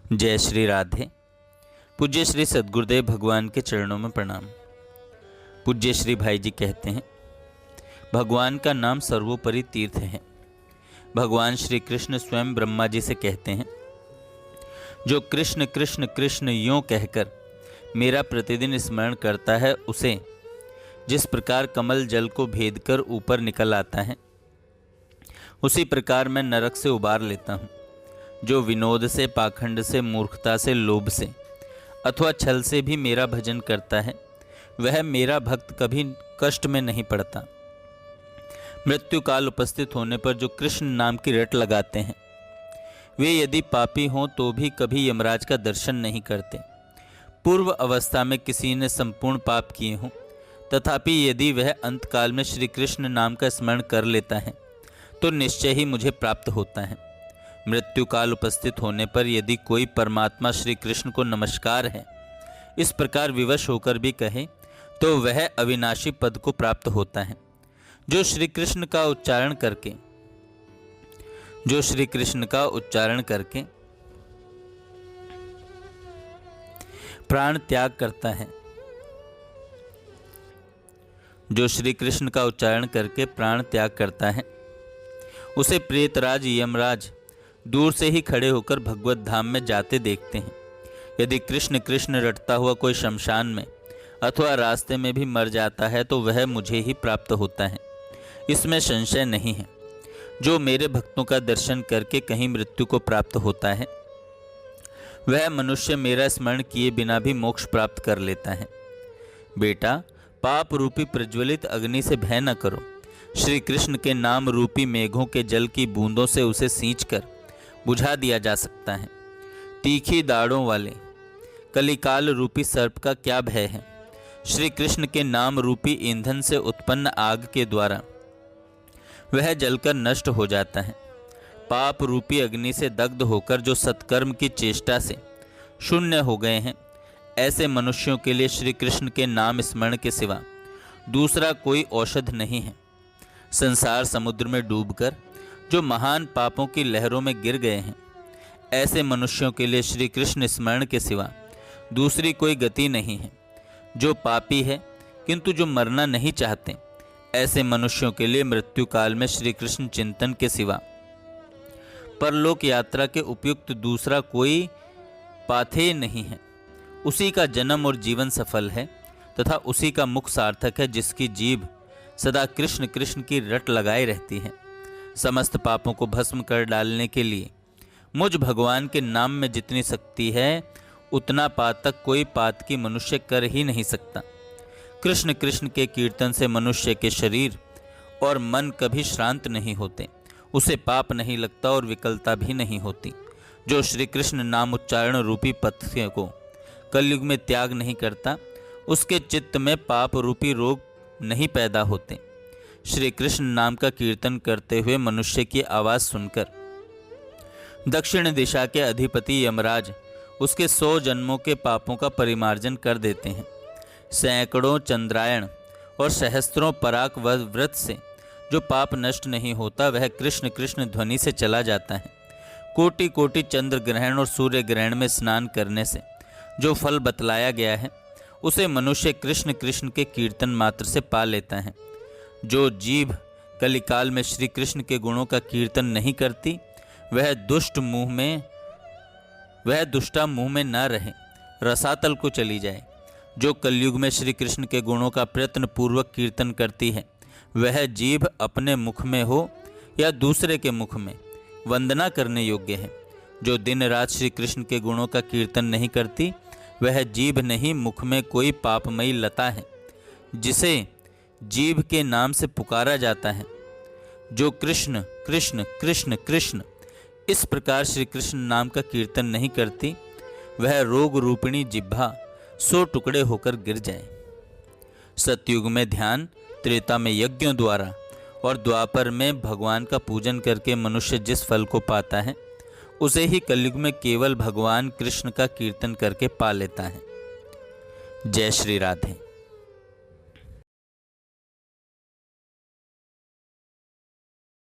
जय श्री राधे। पूज्य श्री सद्गुरुदेव भगवान के चरणों में प्रणाम। पूज्य श्री भाई जी कहते हैं, भगवान का नाम सर्वोपरि तीर्थ है। भगवान श्री कृष्ण स्वयं ब्रह्मा जी से कहते हैं, जो कृष्ण कृष्ण कृष्ण यों कहकर मेरा प्रतिदिन स्मरण करता है, उसे जिस प्रकार कमल जल को भेद कर ऊपर निकल आता है, उसी प्रकार मैं नरक से उबार लेता हूँ। जो विनोद से, पाखंड से, मूर्खता से, लोभ से अथवा छल से भी मेरा भजन करता है, वह मेरा भक्त कभी कष्ट में नहीं पड़ता। मृत्यु काल उपस्थित होने पर जो कृष्ण नाम की रट लगाते हैं, वे यदि पापी हों तो भी कभी यमराज का दर्शन नहीं करते। पूर्व अवस्था में किसी ने संपूर्ण पाप किए हों, तथापि यदि वह अंतकाल में श्री कृष्ण नाम का स्मरण कर लेता है तो निश्चय ही मुझे प्राप्त होता है। मृत्यु काल उपस्थित होने पर यदि कोई परमात्मा श्री कृष्ण को नमस्कार है, इस प्रकार विवश होकर भी कहे, तो वह अविनाशी पद को प्राप्त होता है। जो श्री कृष्ण का उच्चारण करके प्राण त्याग करता है, जो श्री कृष्ण का उच्चारण करके प्राण त्याग करता है, उसे प्रेतराज यमराज दूर से ही खड़े होकर भगवत धाम में जाते देखते हैं। यदि कृष्ण कृष्ण रटता हुआ कोई शमशान में अथवा रास्ते में भी मर जाता है तो वह मुझे ही प्राप्त होता है, इसमें संशय नहीं है। जो मेरे भक्तों का दर्शन करके कहीं मृत्यु को प्राप्त होता है, वह मनुष्य मेरा स्मरण किए बिना भी मोक्ष प्राप्त कर लेता है। बेटा, पाप रूपी प्रज्वलित अग्नि से भय न करो। श्री कृष्ण के नाम रूपी मेघों के जल की बूंदों से उसे सींचकर बुझा दिया जा सकता है। तीखी दाढ़ों वाले कलिकाल रूपी सर्प का क्या भय है। श्री कृष्ण के नाम रूपी ईंधन से उत्पन्न आग के द्वारा वह जलकर नष्ट हो जाता है। पाप रूपी अग्नि से दग्ध होकर जो सत्कर्म की चेष्टा से शून्य हो गए हैं, ऐसे मनुष्यों के लिए श्री कृष्ण के नाम स्मरण के सिवा दूसरा कोई औषध नहीं है। संसार समुद्र में डूबकर जो महान पापों की लहरों में गिर गए हैं, ऐसे मनुष्यों के लिए श्री कृष्ण स्मरण के सिवा दूसरी कोई गति नहीं है। जो पापी है किंतु जो मरना नहीं चाहते, ऐसे मनुष्यों के लिए मृत्यु काल में श्री कृष्ण चिंतन के सिवा परलोक यात्रा के उपयुक्त दूसरा कोई पाथेय नहीं है। उसी का जन्म और जीवन सफल है तथा उसी का मुख सार्थक है, जिसकी जीभ सदा कृष्ण कृष्ण की रट लगाए रहती है। समस्त पापों को भस्म कर डालने के लिए मुझ भगवान के नाम में जितनी शक्ति है, उतना पातक कोई पातकी मनुष्य कर ही नहीं सकता। कृष्ण कृष्ण के कीर्तन से मनुष्य के शरीर और मन कभी श्रांत नहीं होते, उसे पाप नहीं लगता और विकलता भी नहीं होती। जो श्री कृष्ण नाम उच्चारण रूपी पथ्य को कलयुग में त्याग नहीं करता, उसके चित्त में पाप रूपी रोग नहीं पैदा होते। श्री कृष्ण नाम का कीर्तन करते हुए मनुष्य की आवाज़ सुनकर दक्षिण दिशा के अधिपति यमराज उसके 100 जन्मों के पापों का परिमार्जन कर देते हैं। सैकड़ों चंद्रायण और सहस्त्रों पराक व्रत से जो पाप नष्ट नहीं होता, वह कृष्ण कृष्ण ध्वनि से चला जाता है। कोटि कोटि चंद्र ग्रहण और सूर्य ग्रहण में स्नान करने से जो फल बतलाया गया है, उसे मनुष्य कृष्ण कृष्ण के कीर्तन मात्र से पा लेता है। जो जीभ कलिकाल में श्री कृष्ण के गुणों का कीर्तन नहीं करती, वह दुष्टा मुंह में न रहे, रसातल को चली जाए। जो कलयुग में श्री कृष्ण के गुणों का प्रयत्न पूर्वक कीर्तन करती है, वह जीभ अपने मुख में हो या दूसरे के मुख में वंदना करने योग्य है। जो दिन रात श्री कृष्ण के गुणों का कीर्तन नहीं करती, वह जीभ नहीं, मुख में कोई पापमयी लता है, जिसे जीभ के नाम से पुकारा जाता है। जो कृष्ण कृष्ण कृष्ण कृष्ण इस प्रकार श्री कृष्ण नाम का कीर्तन नहीं करती, वह रोग रूपिणी जिह्वा 100 टुकड़े होकर गिर जाए। सतयुग में ध्यान, त्रेता में यज्ञों द्वारा और द्वापर में भगवान का पूजन करके मनुष्य जिस फल को पाता है, उसे ही कलयुग में केवल भगवान कृष्ण का कीर्तन करके पा लेता है। जय श्री राधे।